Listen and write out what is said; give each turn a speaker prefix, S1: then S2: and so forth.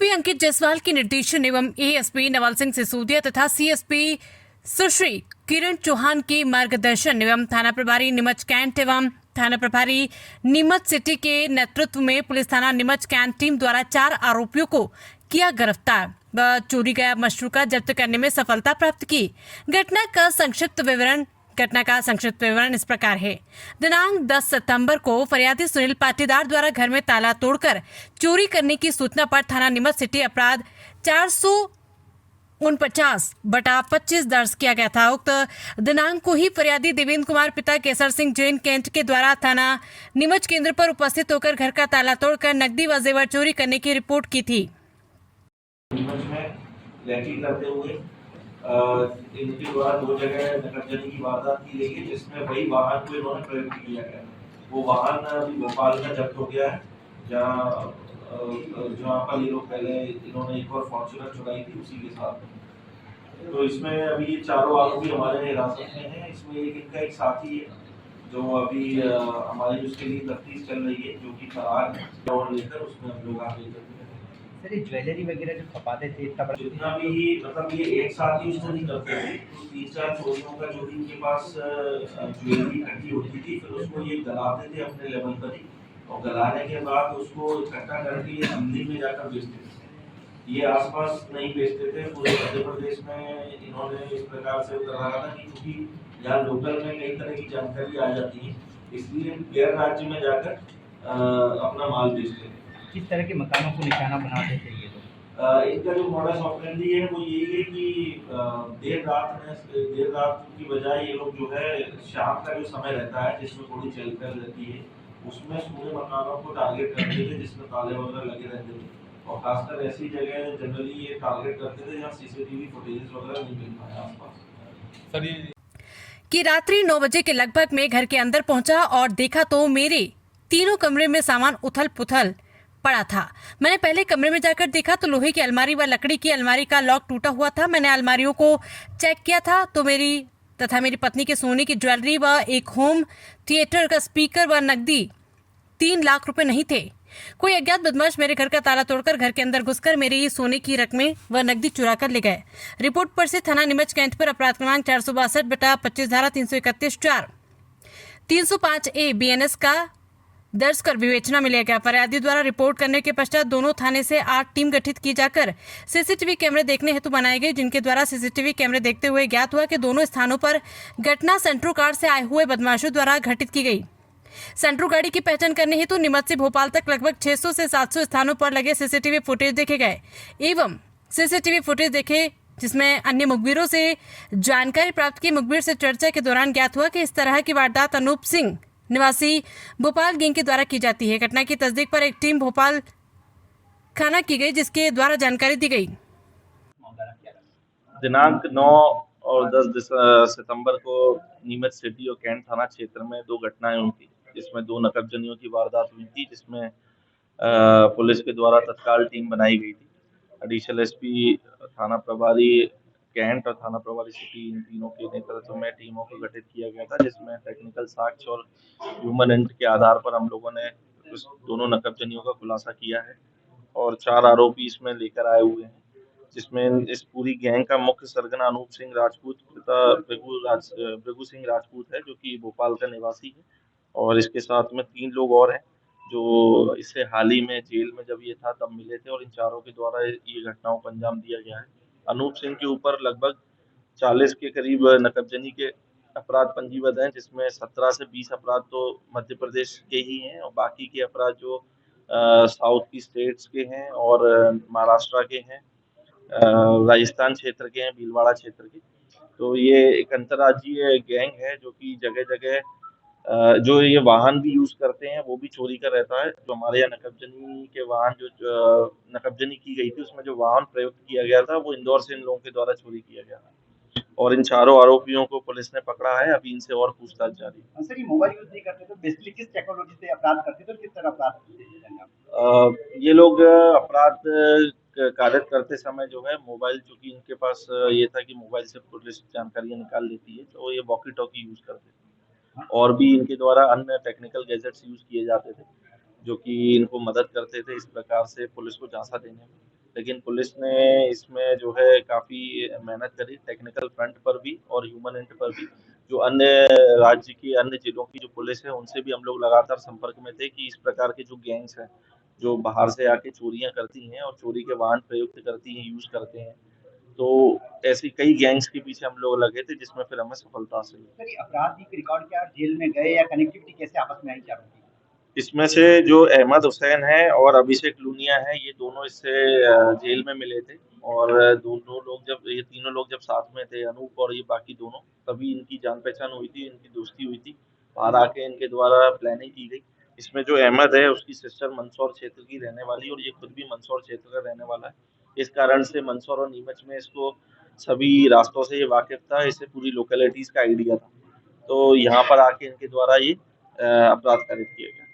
S1: SP अंकित जायसवाल के निर्देशन एवं एएसपी नवल सिंह सिसोदिया तथा सीएसपी सुश्री किरण चौहान के मार्गदर्शन एवं थाना प्रभारी नीमच कैंट एवं थाना प्रभारी नीमच सिटी के नेतृत्व में पुलिस थाना नीमच कैंट टीम द्वारा 4 आरोपियों को किया गिरफ्तार व चोरी गया मशरूका जब्त करने में सफलता प्राप्त की। घटना का संक्षिप्त विवरण इस प्रकार है। दिनांक 10 सितंबर को फरियादी सुनील पाटीदार द्वारा घर में ताला तोड़कर चोरी करने की सूचना पर थाना नीमच सिटी अपराध 449/25 दर्ज किया गया था। उक्त दिनांक को ही फरियादी देवेंद्र कुमार पिता केसर सिंह जैन कैंट के द्वारा थाना नीमच केंद्र पर उपस्थित होकर घर का ताला तोड़कर नकदी व जेवर चोरी करने की रिपोर्ट की थी।
S2: नीमच में रैकी करते हुए इनके द्वारा 2 जगह नकदजनी की वारदात की गई है, जिसमें वही वाहन को इन्होंने प्रयोग किया गया। वो वाहन अभी भोपाल में जब्त हो गया है, जहाँ पर ये लोग पहले इन्होंने एक और फॉर्च्यूनर चुराई थी उसी के साथ। तो इसमें अभी ये चारों आरोपी हमारे हिरासत में हैं। इसमें इनका एक साथी है जो अभी हमारी उसके लिए तफ्तीश चल रही है, जो कि फरार है और लेकर उसमें हम लोग आगे चल रहे हैं।
S3: सर ये ज्वेलरी वगैरह जो छपाते थे
S2: जितना भी मतलब ये एक साथ ही उसको नहीं करते थे, 3-4 चोरियों का जो भी इनके पास ज्वेलरी इकट्ठी होती थी, फिर उसको ये गलाते थे अपने लेवल पर ही, और गलाने के बाद उसको इकट्ठा करके ये दिल्ली में जाकर बेचते थे। ये आसपास नहीं बेचते थे, पूरे मध्य प्रदेश में इन्होंने इस प्रकार से करा था कि क्योंकि यहाँ लोकल में कई तरह की जानकारी आ जाती है, इसलिए गैर राज्य में जाकर अपना माल बेचते थे।
S3: किस तरह के मकानों को निशाना बनाते थे ये लोग?
S2: इनका जो मॉडस ऑपरेंडी है वो यही है कि देर रात की बजाय ये लोग जो है शाम का जो समय रहता है जिसमें थोड़ी चहल-पहल रहती है, उसमें पूरे मकानों को टारगेट करते थे जिसमें ताले वगैरह लगे रहते थे, और खासकर ऐसी जगह जनरली ये टारगेट करते थे जहाँ सीसीटीवी फुटेजेस वगैरह नहीं मिल पाए आसपास।
S1: कि रात्रि 9 बजे के लगभग में घर के अंदर पहुंचा और देखा तो मेरे तीनों कमरे में सामान उथल पुथल पड़ा था। मैंने पहले कमरे में जाकर देखा तो लोहे की अलमारी व लकड़ी की अलमारी का लॉक टूटा हुआ था। मैंने अलमारियों को चेक किया था तो मेरी पत्नी के सोने की ज्वेलरी व एक होम थिएटर का स्पीकर व नकदी 3 लाख रुपए नहीं थे। कोई अज्ञात बदमाश मेरे घर का ताला तोड़कर घर के अंदर घुसकर मेरी सोने की रकमें व नकदी चुरा कर ले गए। रिपोर्ट पर से थाना नीमच कैंट पर अपराध क्रमांक 462/25 धारा 331/4 305A BNS का दर्ज कर विवेचना में लिया गया। फरियादी द्वारा रिपोर्ट करने के पश्चात दोनों थाने से 8 टीम गठित की जाकर सीसीटीवी कैमरे देखने हेतु बनाए गए, जिनके द्वारा सीसीटीवी कैमरे देखते हुए ज्ञात हुआ कि दोनों स्थानों पर घटना सेंट्रो कार से आए हुए बदमाशों द्वारा घटित की गई। सेंट्रो गाड़ी की पहचान करने हेतु नीमच से भोपाल तक लगभग 600 से 700 स्थानों पर लगे सीसीटीवी फुटेज देखे गए एवं सीसीटीवी फुटेज देखे, जिसमें अन्य मुखबिरों से जानकारी प्राप्त की। मुखबिर से चर्चा के दौरान ज्ञात हुआ कि इस तरह की वारदात अनूप सिंह निवासी भोपाल गैंग के द्वारा की जाती है। घटना की तस्दीक पर एक टीम भोपाल खाना की गई, जिसके द्वारा जानकारी दी गई।
S4: दिनांक 9 और 10 सितंबर को नीमच सिटी और कैंट थाना क्षेत्र में 2 घटनाएं हुई थी, जिसमें 2 नकबजनियों की वारदात हुई थी, जिसमें पुलिस के द्वारा तत्काल टीम बनाई गई थी। एडिशनल एसपी थाना प्रभारी कैंट और थाना प्रभारी सिटी, इन तीनों के नेतृत्व में टीमों को गठित किया गया था, जिसमें टेक्निकल साक्ष्य और ह्यूमन एंड के आधार पर हम लोगों ने उस दोनों नकबजनियों का खुलासा किया है और 4 आरोपी इसमें लेकर आए हुए हैं, जिसमें इस पूरी गैंग का मुख्य सरगना अनूप सिंह राजपूत पिता भृगु सिंह राजपूत है, जो कि भोपाल का निवासी है, और इसके साथ में 3 लोग और हैं जो इससे हाल ही में जेल में जब ये था तब मिले थे, और इन चारों के द्वारा ये घटनाओं को अंजाम दिया गया है। अनूप सिंह के ऊपर लगभग 40 के करीब नकबजनी के अपराध पंजीबद्ध हैं, जिसमें 17 से 20 अपराध तो मध्य प्रदेश के ही हैं और बाकी के अपराध जो साउथ की स्टेट्स के हैं और महाराष्ट्र के हैं, राजस्थान क्षेत्र के हैं, भीलवाड़ा क्षेत्र के। तो ये एक अंतर्राज्यीय गैंग है जो कि जगह जगह जो ये वाहन भी यूज करते हैं वो भी चोरी का रहता है। जो हमारे यहाँ नकबजनी के वाहन जो नकबजनी की गई थी, उसमें जो वाहन प्रयुक्त किया गया था वो इंदौर से इन लोगों के द्वारा चोरी किया गया था, और इन चारों आरोपियों को पुलिस ने पकड़ा है। अभी इनसे और पूछताछ जारी है।
S3: सर ये मोबाइल यूज नहीं करते तो बेसिकली किस टेक्नोलॉजी से अपराध करते थे और किस तरह अपराध करते थे?
S4: ये लोग अपराध कार्य करते समय जो है मोबाइल, चूंकि इनके पास ये था कि मोबाइल से पुलिस जानकारियां निकाल लेती है, तो ये वॉकी टॉकी यूज करते थे, और भी इनके द्वारा अन्य टेक्निकल गैजेट्स यूज किए जाते थे जो कि इनको मदद करते थे इस प्रकार से पुलिस को झांसा देने में। लेकिन पुलिस ने इसमें जो है काफ़ी मेहनत करी, टेक्निकल फ्रंट पर भी और ह्यूमन एंड पर भी। जो अन्य राज्य की, अन्य जिलों की जो पुलिस है, उनसे भी हम लोग लगातार संपर्क में थे कि इस प्रकार के जो गैंग्स हैं, जो बाहर से आके चोरियां करती हैं और चोरी के वाहन प्रयुक्त करती हैं, यूज करते हैं, तो ऐसी कई गैंग्स के पीछे हम लोग लगे थे, जिसमें फिर हमें सफलता हासिल हुई।
S3: सर ये अपराधी के रिकॉर्ड क्या जेल में गए या कनेक्टिविटी कैसे आपस में आई चारों की?
S4: इसमें से जो अहमद हुसैन है और अभिषेक लूनिया है, ये दोनों इससे जेल में मिले थे। और ये तीनों लोग जब साथ में थे, अनूप और ये बाकी दोनों, तभी इनकी जान पहचान हुई थी, इनकी दोस्ती हुई थी। बाहर आके इनके द्वारा प्लानिंग की गई। इसमें जो अहमद है, उसकी सिस्टर मंदसौर क्षेत्र की रहने वाली, और ये खुद भी मंदसौर क्षेत्र का रहने वाला है। इस कारण से मंदसौर और नीमच में इसको सभी रास्तों से ये वाकिफ था, इसे पूरी लोकेलिटीज का आइडिया था। तो यहाँ पर आके इनके द्वारा ये अपराध कारित किया गया।